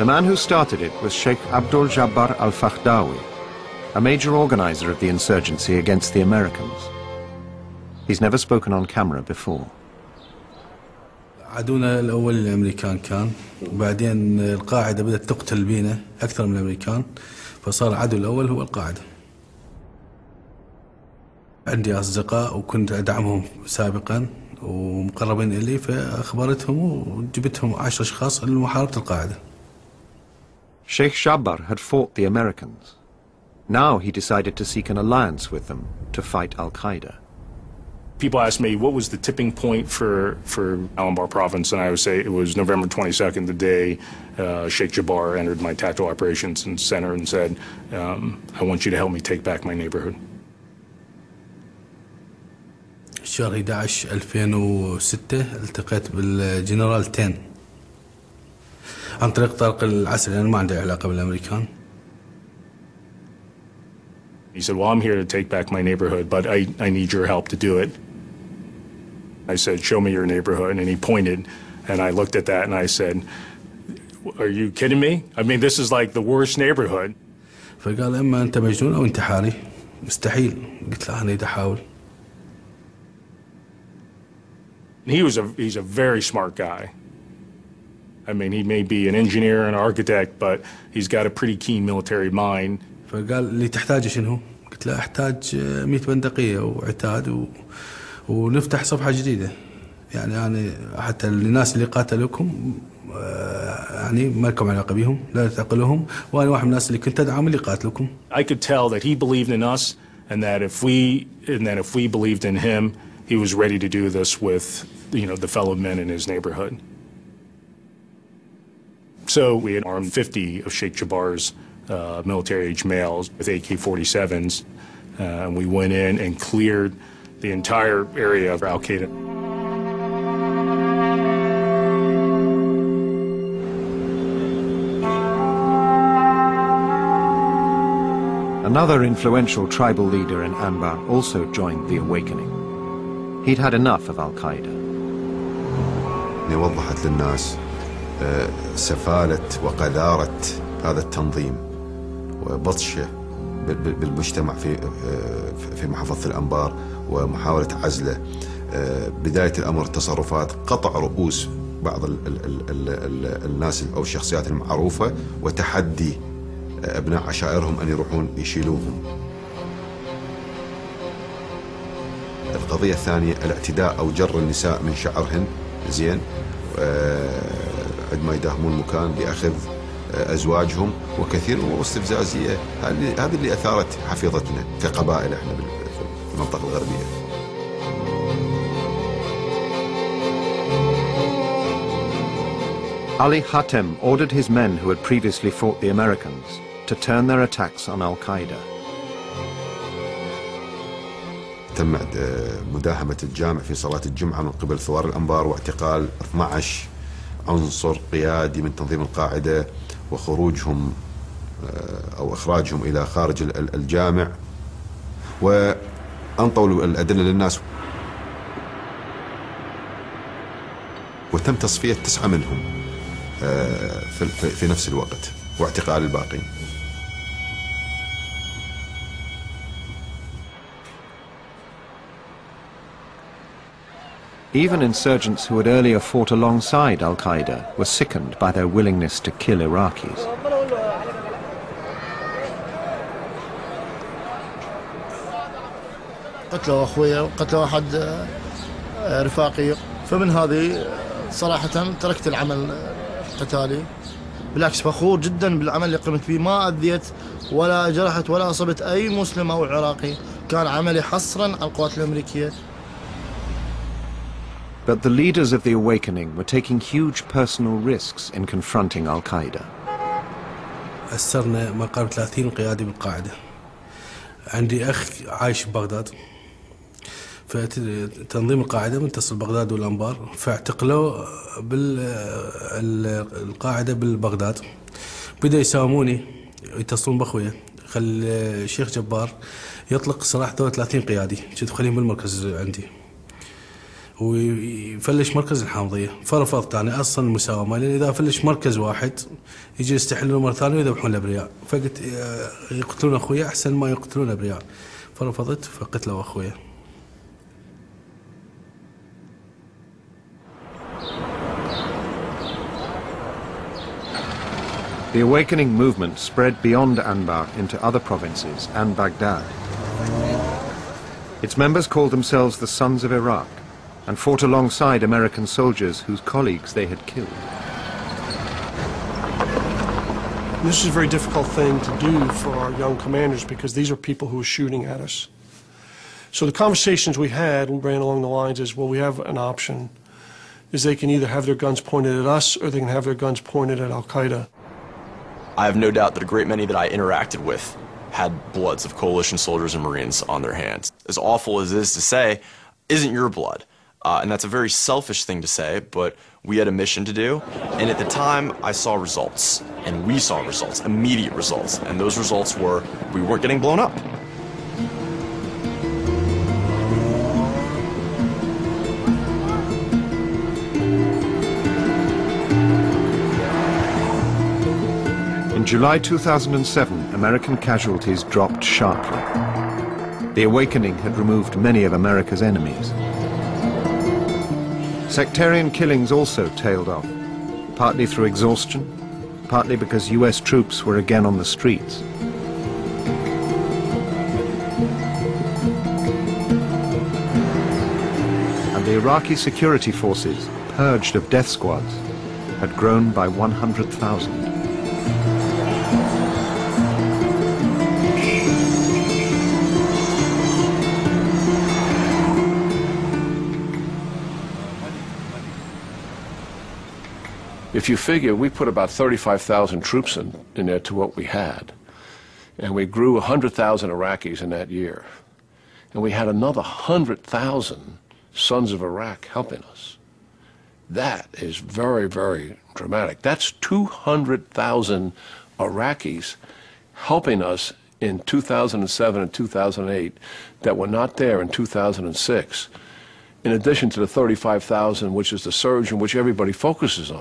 The man who started it was Sheikh Abdul Jabbar al-Fakhdawi, a major organizer of the insurgency against the Americans. He's never spoken on camera before. عدونا الأول الأمريكان كان، وبعدين القاعدة بدأت تقتل بينا أكثر من الأمريكان، فصار العدو الأول هو القاعدة. عندي أصدقاء وكنت أدعمهم سابقا ومقربين إلي، فأخبرتهم وجبتهم 10 أشخاص لمحاربة القاعدة. Sheikh Jabbar had fought the Americans. Now he decided to seek an alliance with them to fight Al-Qaeda. People ask me, what was the tipping point for Al-Anbar province? And I would say it was November 22nd, the day Sheikh Jabbar entered my tactical operations center and said, I want you to help me take back my neighborhood. شهر 11 2006 التقيت بالجنرال تين عن طريق طارق العسري، أنا ما عندي علاقة بالأمريكان. He said, well, I'm here to take back my neighborhood, but I need your help to do it. I said, show me your neighborhood, and he pointed, and I looked at that and I said, are you kidding me? I mean, this is like the worst neighborhood. فقال إما أنت مجنون أو انتحاري، مستحيل. قلت له أنا بدي أحاول. He's a very smart guy. I mean, he may be an engineer and an architect, but he's got a pretty keen military mind. فقال لي تحتاج شنو؟ قلت له أحتاج 100 بندقية وعتاد ونفتح صفحة جديدة. يعني حتى الناس اللي قاتلوكم يعني ما لكم علاقة بهم، لا تعقلوهم، وأنا واحد من الناس اللي كنت أدعم اللي قاتلوكم. I could tell that he believed in us, and that if we believed in him, he was ready to do this with, the fellow men in his neighborhood. So we had armed 50 of Sheikh Jabbar's military-age males with AK-47s, and we went in and cleared the entire area of Al-Qaeda. Another influential tribal leader in Anbar also joined the awakening. He'd had enough of Al-Qaeda. وضحت للناس سفالة وقذارة هذا التنظيم وبطشه بالمجتمع في محافظة الأنبار ومحاولة عزله. بداية الأمر تصرفات قطع رؤوس بعض الناس أو الشخصيات المعروفة وتحدي أبناء عشائرهم أن يروحون يشيلوهم. القضية الثانية الاعتداء أو جر النساء من شعرهن زين عندما يداهمون المكان لأخذ أزواجهم، وكثير من الاستفزازية هذه اللي أثارت حفيظتنا كقبائل احنا في المنطقة الغربية. Ali Hatem ordered his men who had previously fought the Americans to turn their attacks on Al-Qaeda. تم مداهمة الجامع في صلاة الجمعة من قبل ثوار الأنبار واعتقال 12 عنصر قيادي من تنظيم القاعدة وخروجهم أو إخراجهم إلى خارج الجامع، وأنطوا الأدلة للناس، وتم تصفية 9 منهم في نفس الوقت واعتقال الباقين. Even insurgents who had earlier fought alongside Al-Qaeda were sickened by their willingness to kill Iraqis. قتلوا أخويا وقتلوا واحد رفاقي، فمن هذه صراحة تركت العمل القتالي. بالعكس فخور جدا بالعمل اللي قمت به، ما أذيت ولا جرحت ولا أصبت أي مسلم أو عراقي، كان عملي حصرا على القوات الأمريكية. But the leaders of the awakening were taking huge personal risks in confronting Al-Qaeda. أسرنا ما قارب 30 قيادي بالقاعدة. عندي أخ عايش ببغداد، فتنظيم القاعدة متصل بغداد والأنبار، فاعتقلوا بالقاعدة بالبغداد. بدأوا يساوموني يتصلون بأخويا، خل الشيخ جبار يطلق سراح ذول 30 قيادي، كنت بخليهم بالمركز عندي. ويفلش مركز الحامضية. فرفضت أنا أصلا المساومة، لأن إذا فلش مركز واحد يجي يستحلون مرة ثانية ويذبحون الأبرياء، فقلت يقتلون أخويا أحسن ما يقتلون أبرياء، فرفضت فقتلوا أخويا. The awakening movement spread beyond Anbar into other provinces and Baghdad. Its members called themselves the Sons of Iraq and fought alongside American soldiers whose colleagues they had killed. This is a very difficult thing to do for our young commanders because these are people who are shooting at us. So the conversations we had ran along the lines is, well, we have an option, is they can either have their guns pointed at us or they can have their guns pointed at Al-Qaeda. I have no doubt that a great many that I interacted with had bloods of coalition soldiers and Marines on their hands. As awful as it is to say, isn't your blood. And that's a very selfish thing to say, but we had a mission to do. And at the time, I saw results. And we saw results, immediate results. And those results were, we weren't getting blown up. In July 2007, American casualties dropped sharply. The awakening had removed many of America's enemies. Sectarian killings also tailed off, partly through exhaustion, partly because US troops were again on the streets. And the Iraqi security forces, purged of death squads, had grown by 100,000. If you figure, we put about 35,000 troops in there to what we had, and we grew 100,000 Iraqis in that year, and we had another 100,000 sons of Iraq helping us. That is very, very dramatic. That's 200,000 Iraqis helping us in 2007 and 2008 that were not there in 2006, in addition to the 35,000, which is the surge in which everybody focuses on.